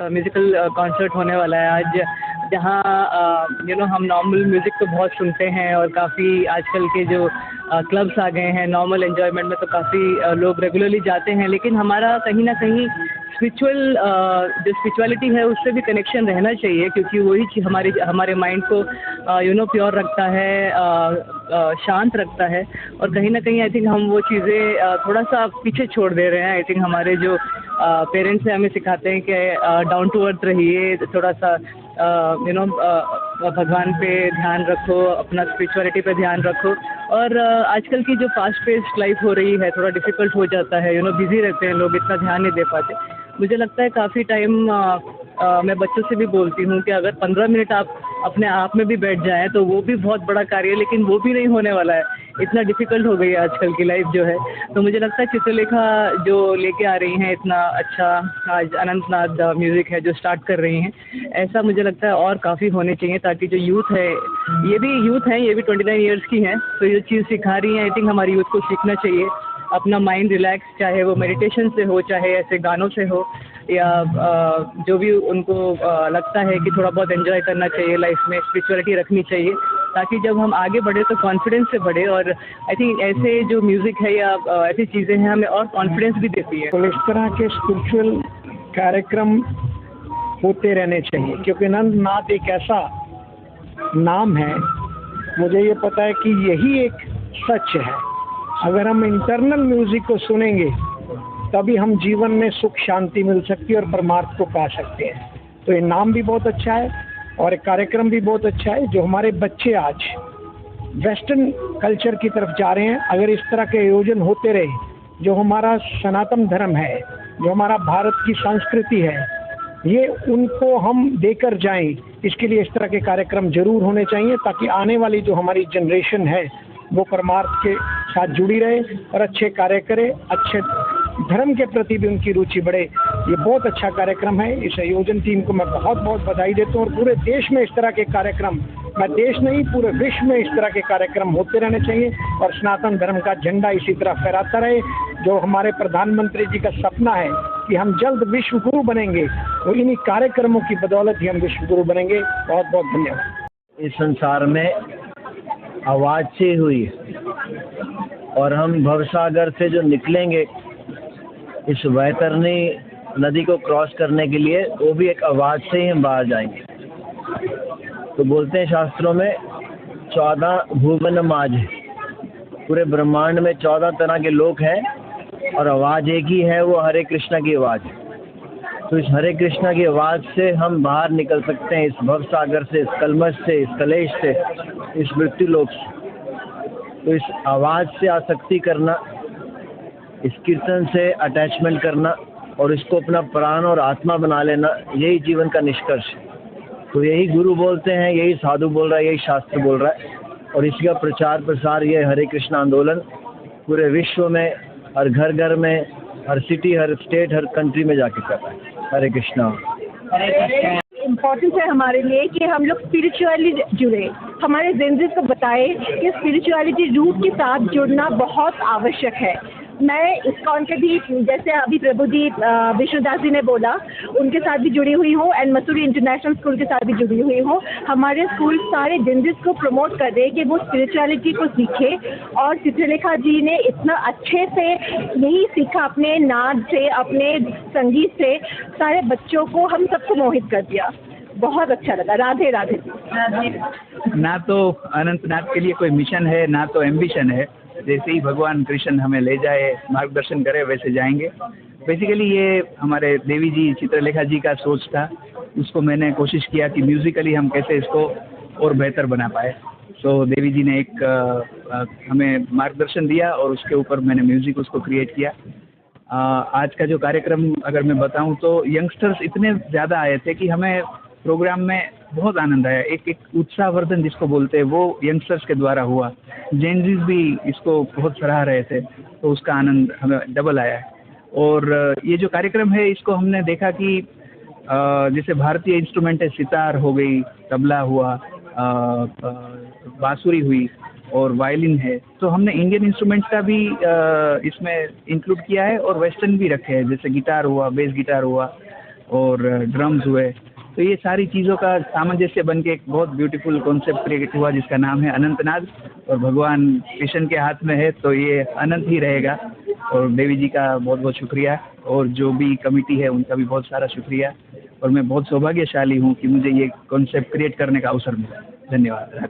Musical concert होने वाला है आज, जहाँ हम नॉर्मल म्यूज़िक तो बहुत सुनते हैं और काफ़ी आजकल के जो क्लब्स आ गए हैं नॉर्मल एन्जॉयमेंट में, तो काफ़ी लोग रेगुलरली जाते हैं, लेकिन हमारा कहीं न कहीं स्पिरिचुअल जो स्पिरिचुअलिटी है उससे भी कनेक्शन रहना चाहिए, क्योंकि वही चीज़ हमारे माइंड को प्योर रखता है, शांत रखता है। और कहीं न कहीं आई थिंक हम वो चीज़ें थोड़ा सा पीछे छोड़ दे रहे हैं। आई थिंक हमारे जो पेरेंट्स हैं हमें सिखाते हैं कि डाउन टू अर्थ रहिए, थोड़ा सा भगवान पे ध्यान रखो, अपना स्पिरिचुअलिटी पे ध्यान रखो। और आजकल की जो फास्ट पेस्ड लाइफ हो रही है, थोड़ा डिफ़िकल्ट हो जाता है, बिज़ी रहते हैं लोग, इतना ध्यान नहीं दे पाते। मुझे लगता है काफ़ी टाइम मैं बच्चों से भी बोलती हूँ कि अगर 15 मिनट आप अपने आप में भी बैठ जाएँ तो वो भी बहुत बड़ा कार्य है, लेकिन वो भी नहीं होने वाला है, इतना डिफ़िकल्ट हो गई है आजकल की लाइफ जो है। तो मुझे लगता है चित्रलेखा जो लेके आ रही हैं इतना अच्छा, आज अनंतनाद म्यूज़िक है जो स्टार्ट कर रही हैं, ऐसा मुझे लगता है और काफ़ी होने चाहिए, ताकि जो यूथ है, ये भी यूथ हैं, ये भी 29 ईयर्स की हैं, तो ये चीज़ सिखा रही हैं। आई थिंक हमारी यूथ को सीखना चाहिए, अपना माइंड रिलैक्स, चाहे वो मेडिटेशन से हो, चाहे ऐसे गानों से हो, या जो भी उनको लगता है कि थोड़ा बहुत एंजॉय करना चाहिए लाइफ में, स्पिरिचुअलिटी रखनी चाहिए, ताकि जब हम आगे बढ़े तो कॉन्फिडेंस से बढ़े। और आई थिंक ऐसे जो म्यूज़िक है या ऐसी चीज़ें हैं हमें और कॉन्फिडेंस भी देती है। तो इस तरह के स्पिरिचुअल कार्यक्रम होते रहने चाहिए, क्योंकि अनंतनाद एक ऐसा नाम है, मुझे ये पता है कि यही एक सच है। अगर हम इंटरनल म्यूज़िक को सुनेंगे तभी हम जीवन में सुख शांति मिल सकती है और परमार्थ को पा सकते हैं। तो ये नाम भी बहुत अच्छा है और एक कार्यक्रम भी बहुत अच्छा है। जो हमारे बच्चे आज वेस्टर्न कल्चर की तरफ जा रहे हैं, अगर इस तरह के आयोजन होते रहे, जो हमारा सनातन धर्म है, जो हमारा भारत की संस्कृति है, ये उनको हम देकर जाएं, इसके लिए इस तरह के कार्यक्रम जरूर होने चाहिए, ताकि आने वाली जो हमारी जनरेशन है वो परमार्थ के साथ जुड़ी रहे और अच्छे कार्य करे, अच्छे धर्म के प्रति भी उनकी रुचि बढ़े। ये बहुत अच्छा कार्यक्रम है। इस आयोजन टीम को मैं बहुत बहुत बधाई देता हूँ और पूरे देश में इस तरह के कार्यक्रम, मैं देश नहीं पूरे विश्व में इस तरह के कार्यक्रम होते रहने चाहिए और सनातन धर्म का झंडा इसी तरह फहराता रहे। जो हमारे प्रधानमंत्री जी का सपना है कि हम जल्द विश्व गुरु बनेंगे, तो इन्हीं कार्यक्रमों की बदौलत ही हम विश्व गुरु बनेंगे। बहुत बहुत धन्यवाद। इस संसार में आवाज़ से हुई और हम भवसागर से जो निकलेंगे इस वैतरणी नदी को क्रॉस करने के लिए, वो भी एक आवाज़ से ही हम बाहर जाएंगे। तो बोलते हैं शास्त्रों में 14 भुवन माज, पूरे ब्रह्मांड में 14 तरह के लोग हैं और आवाज़ एक ही है, वो हरे कृष्णा की आवाज़ है। तो इस हरे कृष्णा की आवाज़ से हम बाहर निकल सकते हैं, इस भवसागर से, इस कलमश से, इस कलेश से, इस मृत्यु लोक से। तो इस आवाज़ से आसक्ति करना, इस कीर्तन से अटैचमेंट करना और इसको अपना प्राण और आत्मा बना लेना, यही जीवन का निष्कर्ष है। तो यही गुरु बोलते हैं, यही साधु बोल रहा है, यही शास्त्र बोल रहा है। और इसका प्रचार प्रसार ये हरे कृष्णा आंदोलन पूरे विश्व में, हर घर घर में, हर सिटी, हर स्टेट, हर कंट्री में जाके कर रहा है। हरे कृष्णा। इम्पोर्टेंट है हमारे लिए कि हम लोग स्पिरिचुअली जुड़े, हमारे जिंदगी को बताए कि स्पिरिचुअलिटी रूट के साथ जुड़ना बहुत आवश्यक है। मैं इस्कॉन के भी, जैसे अभी प्रभु जी विष्णुदास जी ने बोला, उनके साथ भी जुड़ी हुई हूँ एंड मसूरी इंटरनेशनल स्कूल के साथ भी जुड़ी हुई हूँ। हमारे स्कूल सारे जिंदगी को प्रमोट कर रहे हैं कि वो स्पिरिचुअलिटी को सीखे, और चित्रलेखा जी ने इतना अच्छे से यही सीखा अपने नाद से, अपने संगीत से, सारे बच्चों को, हम सबको मोहित कर दिया। बहुत अच्छा लगा। राधे राधे। ना तो अनंतनाथ के लिए कोई मिशन है, ना तो एम्बिशन है। जैसे ही भगवान कृष्ण हमें ले जाए, मार्गदर्शन करे, वैसे जाएंगे। बेसिकली ये हमारे देवी जी चित्रलेखा जी का सोच था, उसको मैंने कोशिश किया कि म्यूज़िकली हम कैसे इसको और बेहतर बना पाए। तो देवी जी ने एक हमें मार्गदर्शन दिया और उसके ऊपर मैंने म्यूज़िक उसको क्रिएट किया। आज का जो कार्यक्रम अगर मैं बताऊं तो यंगस्टर्स इतने ज़्यादा आए थे कि हमें प्रोग्राम में बहुत आनंद आया। एक उत्साहवर्धन जिसको बोलते हैं, वो यंगस्टर्स के द्वारा हुआ। जेनजीज भी इसको बहुत सराह रहे थे, तो उसका आनंद हमें डबल आया है। और ये जो कार्यक्रम है, इसको हमने देखा कि जैसे भारतीय इंस्ट्रूमेंट है, सितार हो गई, तबला हुआ, बांसुरी हुई और वायलिन है, तो हमने इंडियन इंस्ट्रूमेंट्स का भी इसमें इंक्लूड किया है और वेस्टर्न भी रखे हैं, जैसे गिटार हुआ, बेस गिटार हुआ और ड्रम्स हुए, तो ये सारी चीज़ों का सामंजस्य बन के एक बहुत ब्यूटीफुल कॉन्सेप्ट क्रिएट हुआ जिसका नाम है अनंतनाद, और भगवान कृष्ण के हाथ में है तो ये अनंत ही रहेगा। और देवी जी का बहुत बहुत शुक्रिया, और जो भी कमेटी है उनका भी बहुत सारा शुक्रिया, और मैं बहुत सौभाग्यशाली हूँ कि मुझे ये कॉन्सेप्ट क्रिएट करने का अवसर मिला। धन्यवाद।